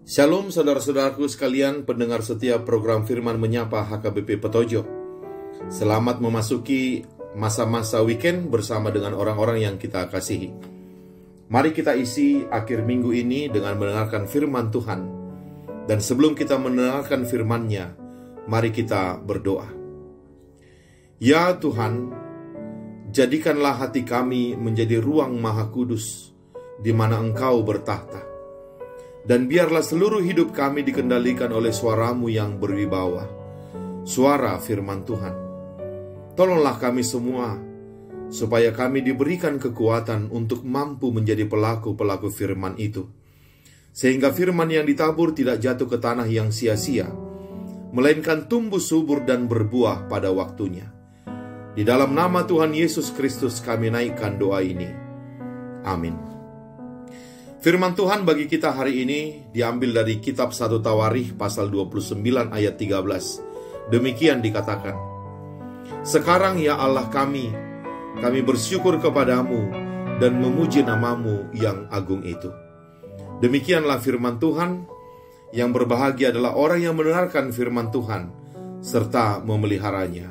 Shalom saudara-saudaraku sekalian, pendengar setia program Firman Menyapa HKBP Petojo. Selamat memasuki masa-masa weekend bersama dengan orang-orang yang kita kasihi. Mari kita isi akhir minggu ini dengan mendengarkan firman Tuhan. Dan sebelum kita mendengarkan firman-Nya, mari kita berdoa. Ya Tuhan, jadikanlah hati kami menjadi ruang maha kudus, di mana Engkau bertahta. Dan biarlah seluruh hidup kami dikendalikan oleh suara-Mu yang berwibawa, suara firman Tuhan. Tolonglah kami semua, supaya kami diberikan kekuatan untuk mampu menjadi pelaku-pelaku firman itu. Sehingga firman yang ditabur tidak jatuh ke tanah yang sia-sia, melainkan tumbuh subur dan berbuah pada waktunya. Di dalam nama Tuhan Yesus Kristus kami naikkan doa ini. Amin. Firman Tuhan bagi kita hari ini diambil dari kitab 1 Tawarikh pasal 29 ayat 13. Demikian dikatakan, "Sekarang ya Allah kami bersyukur kepadamu dan memuji namamu yang agung itu." Demikianlah firman Tuhan. Yang berbahagia adalah orang yang mendengarkan firman Tuhan serta memeliharanya.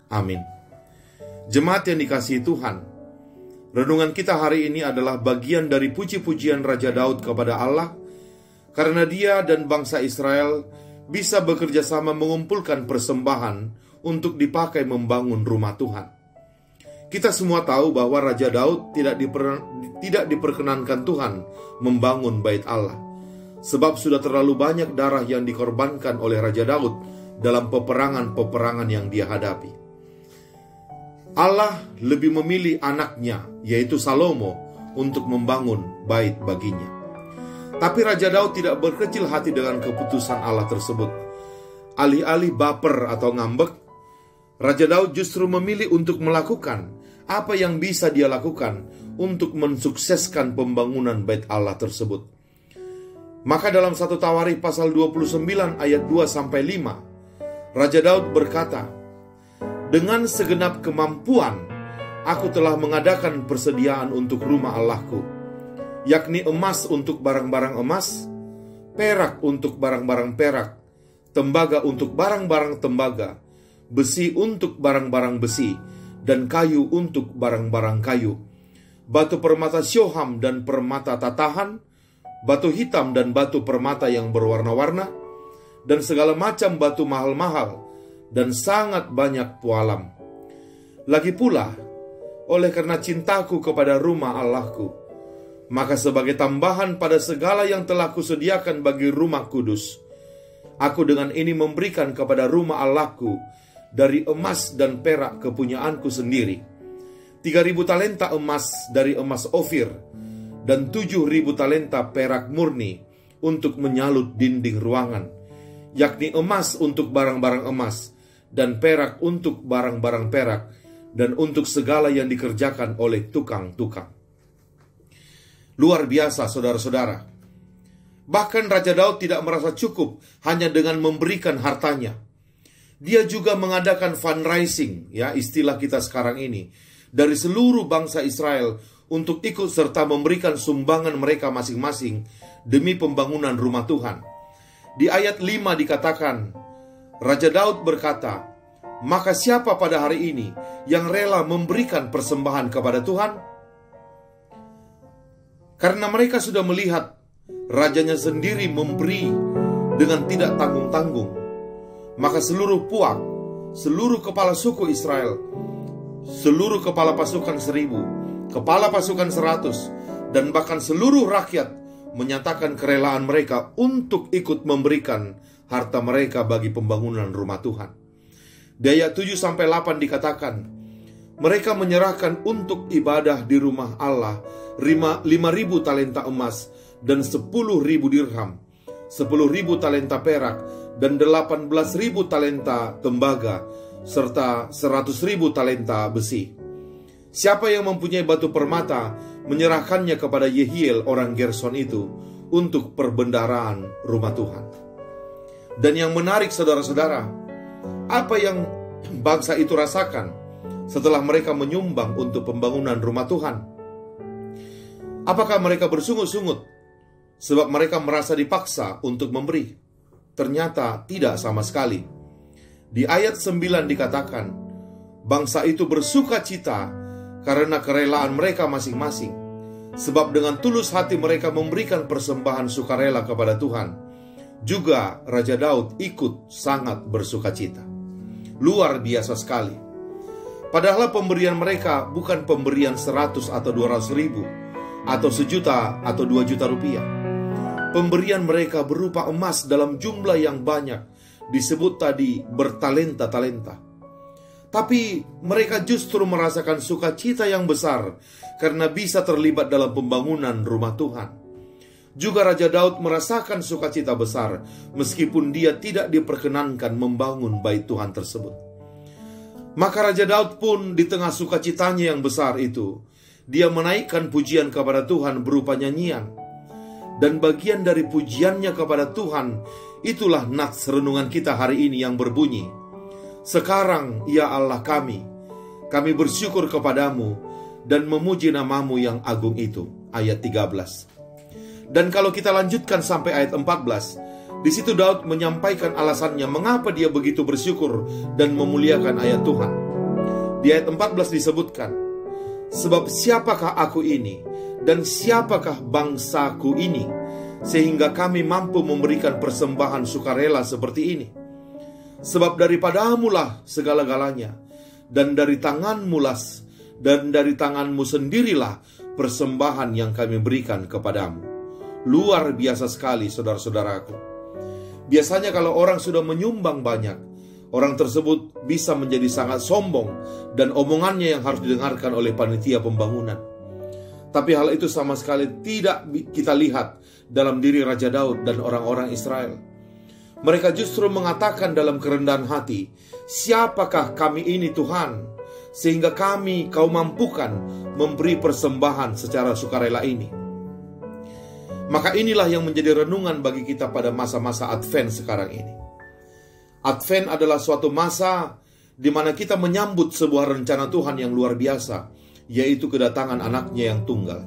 Amin. Jemaat yang dikasihi Tuhan, renungan kita hari ini adalah bagian dari puji-pujian Raja Daud kepada Allah, karena dia dan bangsa Israel bisa bekerja sama mengumpulkan persembahan untuk dipakai membangun rumah Tuhan. Kita semua tahu bahwa Raja Daud tidak diperkenankan Tuhan membangun bait Allah, sebab sudah terlalu banyak darah yang dikorbankan oleh Raja Daud dalam peperangan-peperangan yang dia hadapi. Allah lebih memilih anaknya, yaitu Salomo, untuk membangun bait baginya. Tapi Raja Daud tidak berkecil hati dengan keputusan Allah tersebut. Alih-alih baper atau ngambek, Raja Daud justru memilih untuk melakukan apa yang bisa dia lakukan untuk mensukseskan pembangunan bait Allah tersebut. Maka dalam 1 Tawarikh pasal 29 ayat 2-5, Raja Daud berkata, "Dengan segenap kemampuan, aku telah mengadakan persediaan untuk rumah Allahku, yakni emas untuk barang-barang emas, perak untuk barang-barang perak, tembaga untuk barang-barang tembaga, besi untuk barang-barang besi, dan kayu untuk barang-barang kayu, batu permata syoham dan permata tatahan, batu hitam dan batu permata yang berwarna-warna, dan segala macam batu mahal-mahal, dan sangat banyak pualam. Lagi pula, oleh karena cintaku kepada rumah Allahku, maka sebagai tambahan pada segala yang telah kusediakan bagi rumah kudus, aku dengan ini memberikan kepada rumah Allahku dari emas dan perak kepunyaanku sendiri, 3.000 talenta emas dari emas Ofir, dan 7.000 talenta perak murni untuk menyalut dinding ruangan, yakni emas untuk barang-barang emas, dan perak untuk barang-barang perak, dan untuk segala yang dikerjakan oleh tukang-tukang." Luar biasa saudara-saudara. Bahkan Raja Daud tidak merasa cukup hanya dengan memberikan hartanya. Dia juga mengadakan fundraising, ya istilah kita sekarang ini, dari seluruh bangsa Israel untuk ikut serta memberikan sumbangan mereka masing-masing demi pembangunan rumah Tuhan. Di ayat 5 dikatakan, Raja Daud berkata, "Maka siapa pada hari ini yang rela memberikan persembahan kepada Tuhan?" Karena mereka sudah melihat rajanya sendiri memberi dengan tidak tanggung-tanggung, maka seluruh puak, seluruh kepala suku Israel, seluruh kepala pasukan 1.000, kepala pasukan 100, dan bahkan seluruh rakyat menyatakan kerelaan mereka untuk ikut memberikan harta mereka bagi pembangunan rumah Tuhan. Di ayat 7-8 dikatakan, mereka menyerahkan untuk ibadah di rumah Allah 5.000 talenta emas dan 10.000 dirham, 10.000 talenta perak, dan 18.000 talenta tembaga, serta 100.000 talenta besi. Siapa yang mempunyai batu permata menyerahkannya kepada Yehiel orang Gerson itu untuk perbendaharaan rumah Tuhan. Dan yang menarik saudara-saudara, apa yang bangsa itu rasakan setelah mereka menyumbang untuk pembangunan rumah Tuhan? Apakah mereka bersungut-sungut sebab mereka merasa dipaksa untuk memberi. Ternyata tidak sama sekali. Di ayat 9 dikatakan, bangsa itu bersuka cita karena kerelaan mereka masing-masing, sebab dengan tulus hati mereka memberikan persembahan sukarela kepada Tuhan. Juga Raja Daud ikut sangat bersuka cita. Luar biasa sekali. Padahal pemberian mereka bukan pemberian 100 atau 200 ribu, atau 1 juta atau 2 juta rupiah. Pemberian mereka berupa emas dalam jumlah yang banyak, disebut tadi bertalenta-talenta. Tapi mereka justru merasakan sukacita yang besar karena bisa terlibat dalam pembangunan rumah Tuhan. Juga Raja Daud merasakan sukacita besar meskipun dia tidak diperkenankan membangun bait Tuhan tersebut. Maka Raja Daud pun di tengah sukacitanya yang besar itu, dia menaikkan pujian kepada Tuhan berupa nyanyian. Dan bagian dari pujiannya kepada Tuhan, itulah nats renungan kita hari ini yang berbunyi, sekarang ya Allah kami bersyukur kepadamu dan memuji namamu yang agung itu. Ayat 13. Dan kalau kita lanjutkan sampai ayat 14, di situ Daud menyampaikan alasannya mengapa dia begitu bersyukur dan memuliakan ayat Tuhan. Di ayat 14 disebutkan, sebab siapakah aku ini dan siapakah bangsaku ini, sehingga kami mampu memberikan persembahan sukarela seperti ini. Sebab daripadamulah segala-galanya, dan dari tanganmu sendirilah persembahan yang kami berikan kepadamu. Luar biasa sekali, saudara-saudaraku. Biasanya kalau orang sudah menyumbang banyak, orang tersebut bisa menjadi sangat sombong dan omongannya yang harus didengarkan oleh panitia pembangunan. Tapi hal itu sama sekali tidak kita lihat dalam diri Raja Daud dan orang-orang Israel. Mereka justru mengatakan dalam kerendahan hati, siapakah kami ini Tuhan, sehingga kau mampukan memberi persembahan secara sukarela ini. Maka inilah yang menjadi renungan bagi kita pada masa-masa Advent sekarang ini. Advent adalah suatu masa di mana kita menyambut sebuah rencana Tuhan yang luar biasa, yaitu kedatangan anaknya yang tunggal.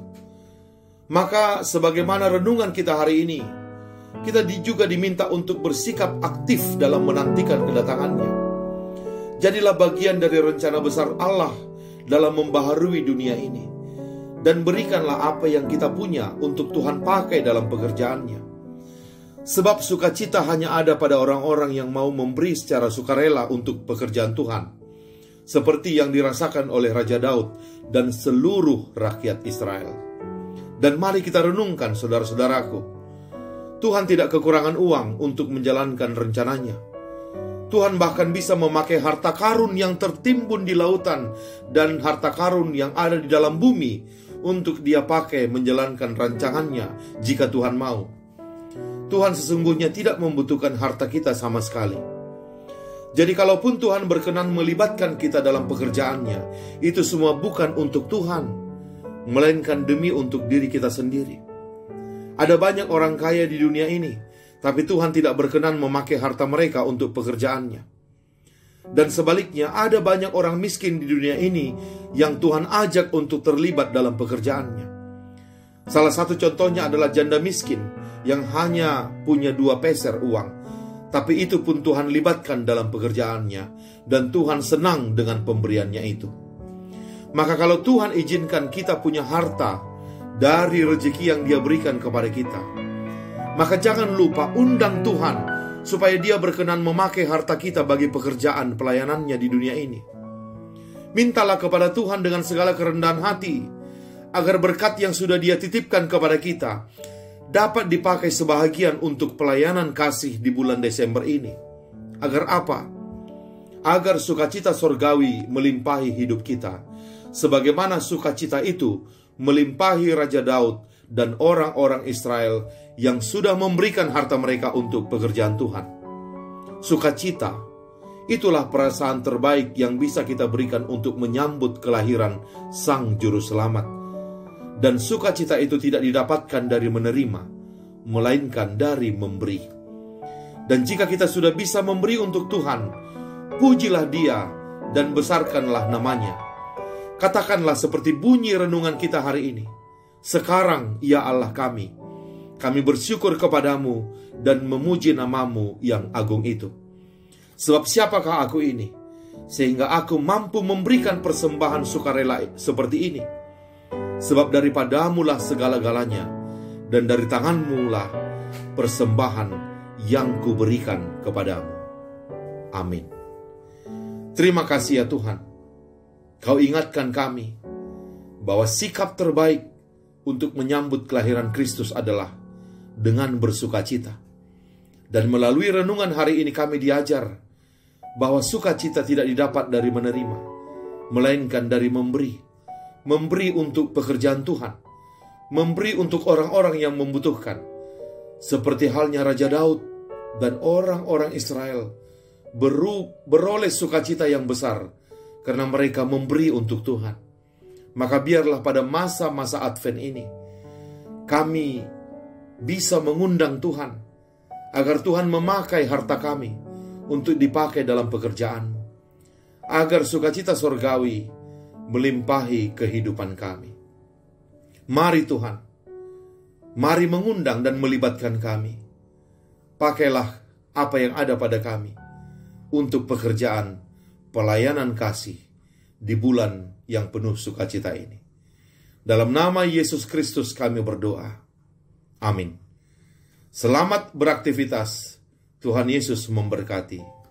Maka sebagaimana renungan kita hari ini, kita juga diminta untuk bersikap aktif dalam menantikan kedatangannya. Jadilah bagian dari rencana besar Allah dalam membaharui dunia ini, dan berikanlah apa yang kita punya untuk Tuhan pakai dalam pekerjaannya. Sebab sukacita hanya ada pada orang-orang yang mau memberi secara sukarela untuk pekerjaan Tuhan, seperti yang dirasakan oleh Raja Daud dan seluruh rakyat Israel. Dan mari kita renungkan, saudara-saudaraku, Tuhan tidak kekurangan uang untuk menjalankan rencananya. Tuhan bahkan bisa memakai harta karun yang tertimbun di lautan dan harta karun yang ada di dalam bumi untuk dia pakai menjalankan rancangannya jika Tuhan mau. Tuhan sesungguhnya tidak membutuhkan harta kita sama sekali. Jadi kalaupun Tuhan berkenan melibatkan kita dalam pekerjaannya, itu semua bukan untuk Tuhan, melainkan demi untuk diri kita sendiri. Ada banyak orang kaya di dunia ini, tapi Tuhan tidak berkenan memakai harta mereka untuk pekerjaannya. Dan sebaliknya, ada banyak orang miskin di dunia ini yang Tuhan ajak untuk terlibat dalam pekerjaannya. Salah satu contohnya adalah janda miskin yang hanya punya 2 peser uang, tapi itu pun Tuhan libatkan dalam pekerjaannya, dan Tuhan senang dengan pemberiannya itu. Maka kalau Tuhan izinkan kita punya harta dari rezeki yang Dia berikan kepada kita, maka jangan lupa undang Tuhan supaya Dia berkenan memakai harta kita bagi pekerjaan pelayanannya di dunia ini. Mintalah kepada Tuhan dengan segala kerendahan hati, agar berkat yang sudah Dia titipkan kepada kita dapat dipakai sebahagian untuk pelayanan kasih di bulan Desember ini. Agar apa? Agar sukacita sorgawi melimpahi hidup kita, sebagaimana sukacita itu melimpahi Raja Daud dan orang-orang Israel yang sudah memberikan harta mereka untuk pekerjaan Tuhan. Sukacita, itulah perasaan terbaik yang bisa kita berikan untuk menyambut kelahiran Sang Juru Selamat. Dan sukacita itu tidak didapatkan dari menerima, melainkan dari memberi. Dan jika kita sudah bisa memberi untuk Tuhan, pujilah Dia dan besarkanlah namanya. Katakanlah seperti bunyi renungan kita hari ini, sekarang ya Allah kami kami bersyukur kepadamu dan memuji namamu yang agung itu. Sebab siapakah aku ini, sehingga aku mampu memberikan persembahan sukarela seperti ini? Sebab daripadamulah segala-galanya, dan dari tanganmulah persembahan yang kuberikan kepadamu. Amin. Terima kasih ya Tuhan, Kau ingatkan kami bahwa sikap terbaik untuk menyambut kelahiran Kristus adalah dengan bersukacita. Dan melalui renungan hari ini kami diajar bahwa sukacita tidak didapat dari menerima, melainkan dari memberi. Memberi untuk pekerjaan Tuhan, memberi untuk orang-orang yang membutuhkan. Seperti halnya Raja Daud dan orang-orang Israel beroleh sukacita yang besar karena mereka memberi untuk Tuhan. Maka biarlah pada masa-masa Advent ini kami bisa mengundang Tuhan, agar Tuhan memakai harta kami untuk dipakai dalam pekerjaan-Mu, agar sukacita sorgawi melimpahi kehidupan kami. Mari Tuhan, mari mengundang dan melibatkan kami. Pakailah apa yang ada pada kami untuk pekerjaan pelayanan kasih di bulan yang penuh sukacita ini. Dalam nama Yesus Kristus kami berdoa. Amin. Selamat beraktivitas. Tuhan Yesus memberkati.